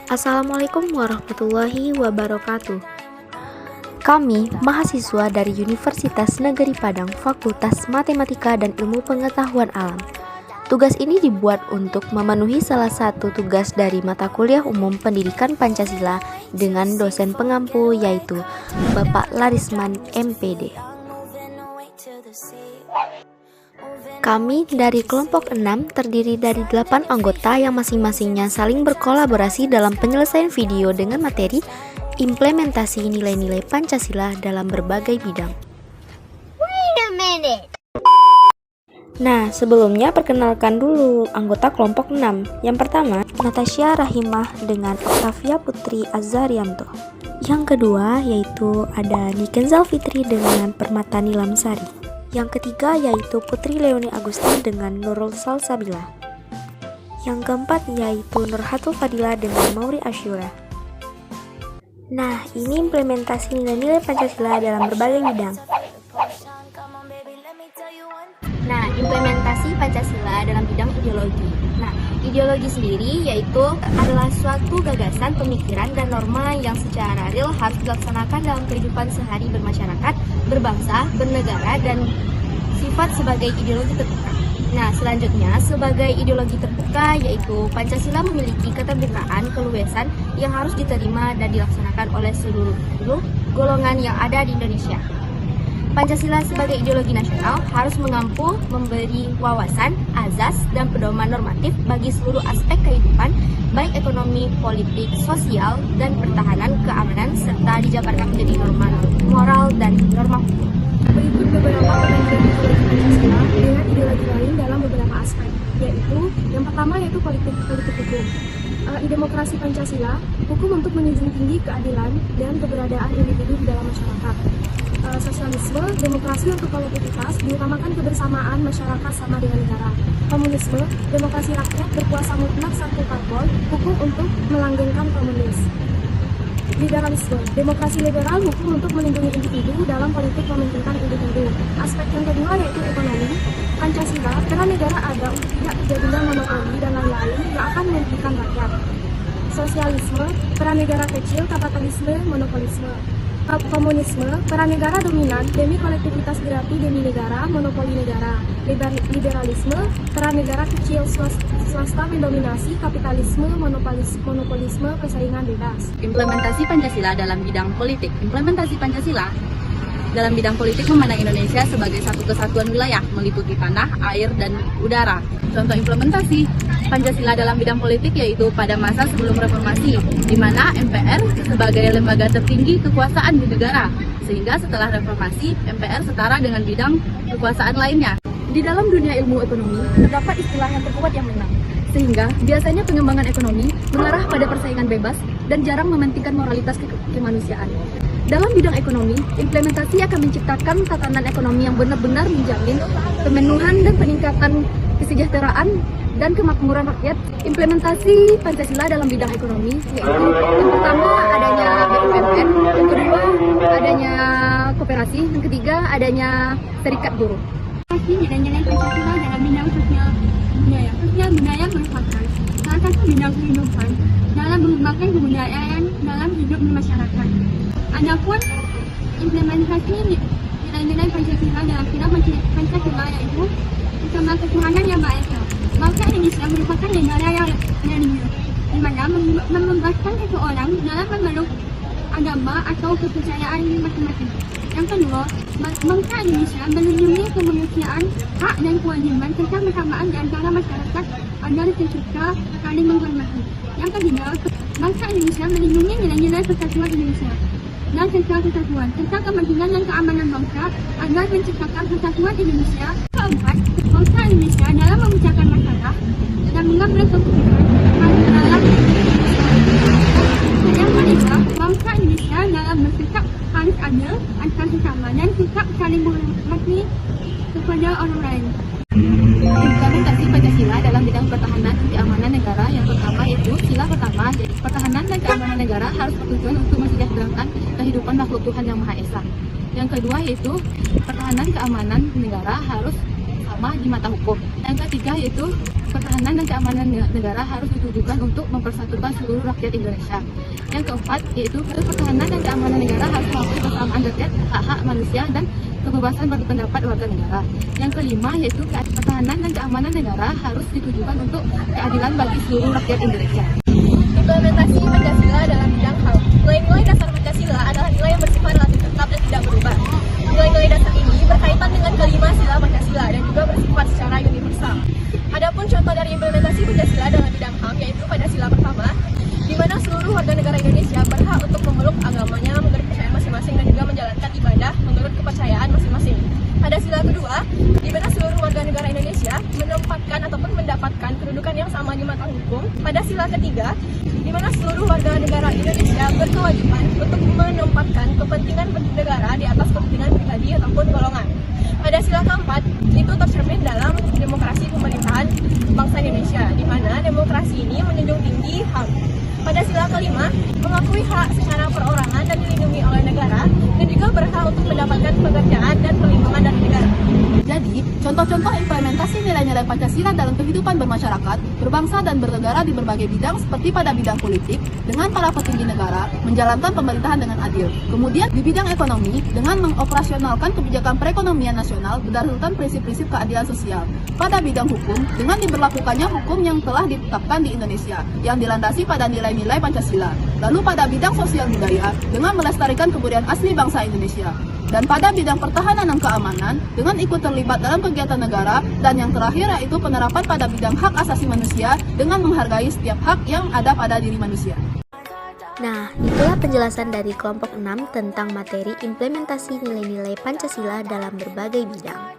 Assalamualaikum warahmatullahi wabarakatuh. Kami, mahasiswa dari Universitas Negeri Padang, Fakultas Matematika dan Ilmu Pengetahuan Alam. Tugas ini dibuat untuk memenuhi salah satu tugas dari mata kuliah umum Pendidikan Pancasila dengan dosen pengampu yaitu Bapak Larisman MPD. Kami dari kelompok 6 terdiri dari 8 anggota yang masing-masingnya saling berkolaborasi dalam penyelesaian video dengan materi implementasi nilai-nilai Pancasila dalam berbagai bidang. Wait a minute. Nah, sebelumnya perkenalkan dulu anggota kelompok 6. Yang pertama, Natasha Rahimah dengan Octavia Putri Azarianto. Yang kedua yaitu ada Nikenzal Fitri dengan Permata Nilamsari. Yang ketiga yaitu Putri Leoni Agustin dengan Nurul Salsabila. Yang keempat yaitu Nurhatul Fadila dengan Mauri Asyura. Nah, ini implementasi nilai-nilai Pancasila dalam berbagai bidang. Nah, implementasi Pancasila dalam bidang ideologi. Nah, ideologi sendiri yaitu adalah suatu gagasan, pemikiran, dan norma yang secara real harus dilaksanakan dalam kehidupan sehari bermasyarakat, berbangsa, bernegara, dan sifat sebagai ideologi terbuka. Nah, selanjutnya sebagai ideologi terbuka yaitu Pancasila memiliki keterbukaan, keluasan yang harus diterima dan dilaksanakan oleh seluruh golongan yang ada di Indonesia. Pancasila sebagai ideologi nasional harus mengampu, memberi wawasan, azas, dan pedoman normatif bagi seluruh aspek kehidupan, baik ekonomi, politik, sosial, dan pertahanan, keamanan, serta dijabarkan menjadi norma moral dan norma hukum. Berikut beberapa perbedaan ideologi Pancasila dengan ideologi lain dalam beberapa aspek, yaitu yang pertama yaitu politik hukum. Di demokrasi Pancasila, hukum untuk menjunjung tinggi keadilan dan keberadaan individu di dalam masyarakat. Sosialisme, demokrasi untuk kolektivitas, diutamakan kebersamaan masyarakat sama dengan negara. Komunisme, demokrasi rakyat berkuasa mutlak satu parpol, hukum untuk melanggengkan komunis. Liberalisme, demokrasi liberal, hukum untuk melindungi individu dalam politik mementingkan individu. Aspek yang kedua yaitu ekonomi. Pancasila, peran negara ada tidak terjadinya monopoli dan lain-lain yang akan merugikan rakyat. Sosialisme, peran negara kecil, kapitalisme, monopolisme. Komunisme, peran negara dominan demi kolektivitas berarti demi negara, monopoli negara. Liberalisme, peran negara kecil, swasta mendominasi, kapitalisme, monopolisme, persaingan bebas. Implementasi Pancasila dalam bidang politik. Implementasi Pancasila dalam bidang politik memandang Indonesia sebagai satu kesatuan wilayah meliputi tanah, air, dan udara. Contoh implementasi Pancasila dalam bidang politik yaitu pada masa sebelum reformasi, di mana MPR sebagai lembaga tertinggi kekuasaan di negara, sehingga setelah reformasi MPR setara dengan bidang kekuasaan lainnya. Di dalam dunia ilmu ekonomi terdapat istilah yang terkuat yang menang, sehingga biasanya pengembangan ekonomi mengarah pada persaingan bebas dan jarang mementingkan moralitas kemanusiaan. Dalam bidang ekonomi, implementasi akan menciptakan tatanan ekonomi yang benar-benar menjamin pemenuhan dan peningkatan kesejahteraan dan kemakmuran rakyat. Implementasi Pancasila dalam bidang ekonomi yaitu yang pertama adanya BUMN, yang kedua adanya koperasi, yang ketiga adanya serikat buruh. Nilai-nilai Pancasila dalam bidang sosial budaya. Sosial budaya merupakan salah satu bidang kehidupan dalam mengembangkan kebudayaan dalam hidup masyarakat. Adapun implementasi nilai-nilai Pancasila dalam bidang Pancasila yaitu bersama ketuhanan yang Maha Esa. Bangsa Indonesia merupakan negara yang religius, di mana membebaskan seseorang dalam memeluk agama atau kepercayaan masing-masing. Yang kedua, bangsa Indonesia melindungi kemanusiaan, hak dan kewajiban serta kesamaan di antara masyarakat agar tercipta saling menghormati. Yang ketiga, bangsa Indonesia melindungi nilai-nilai persatuan Indonesia dan kesatuan serta kepentingan dan keamanan bangsa agar menciptakan persatuan Indonesia. Keempat, bangsa Indonesia dalam membicarakan masalah dan mengambil keputusan harus dalam yang kelima, bangsa Indonesia dalam bersikap harus adil antar sesama dan sikap saling menghormati kepada orang lain. Implementasi Pancasila dalam bidang pertahanan dan keamanan negara yang pertama yaitu sila pertama, jadi pertahanan dan keamanan negara harus bertujuan untuk mensejahterakan kehidupan makhluk Tuhan yang Maha Esa. Yang kedua yaitu pertahanan keamanan negara harus pertama di mata hukum. Yang ketiga yaitu pertahanan dan keamanan negara harus ditujukan untuk mempersatukan seluruh rakyat Indonesia. Yang keempat yaitu pertahanan dan keamanan negara harus mengakui kesamaan derajat hak-hak manusia dan kebebasan berpendapat warga negara. Yang kelima yaitu pertahanan dan keamanan negara harus ditujukan untuk keadilan bagi seluruh rakyat Indonesia. Implementasi Pancasila dalam bidang HAM. Nilai-nilai dasar Pancasila adalah nilai yang bersifat relatif tetap dan tidak berubah. Nilai-nilai dasar ini berkaitan dengan kelima sila Pancasila dan juga bersifat secara universal. Adapun contoh dari implementasi Pancasila dalam bidang HAM yaitu pada sila pertama, di mana seluruh warga negara Indonesia berhak untuk memeluk agamanya menurut kepercayaan masing-masing dan juga menjalankan ibadah menurut kepercayaan masing-masing. Pada sila kedua, di mana seluruh warga negara Indonesia menempatkan ataupun mendapatkan kedudukan yang sama di mata hukum. Pada sila ketiga, di mana seluruh warga negara Indonesia berkewajiban untuk menempatkan kepentingan negara di atas kepentingan pribadi ataupun golongan. Pada sila keempat, itu tercermin dalam demokrasi pemerintahan bangsa Indonesia, di mana demokrasi ini menjunjung tinggi HAM. Pada sila kelima, mengakui hak secara perorangan dan dilindungi oleh negara, dan juga berhak untuk mendapatkan pekerjaan dan perlindungan dari negara. Jadi, contoh-contoh implementasi nilai-nilai Pancasila dalam kehidupan bermasyarakat, berbangsa dan bernegara di berbagai bidang seperti pada bidang politik, dengan para petinggi negara, menjalankan pemerintahan dengan adil. Kemudian, di bidang ekonomi, dengan mengoperasionalkan kebijakan perekonomian nasional berdasarkan prinsip-prinsip keadilan sosial. Pada bidang hukum, dengan diberlakukannya hukum yang telah ditetapkan di Indonesia, yang dilandasi pada nilai-nilai Pancasila. Lalu pada bidang sosial budaya, dengan melestarikan kebudayaan asli bangsa Indonesia. Dan pada bidang pertahanan dan keamanan, dengan ikut terlibat dalam kegiatan negara, dan yang terakhir yaitu penerapan pada bidang hak asasi manusia dengan menghargai setiap hak yang ada pada diri manusia. Nah, itulah penjelasan dari kelompok 6 tentang materi implementasi nilai-nilai Pancasila dalam berbagai bidang.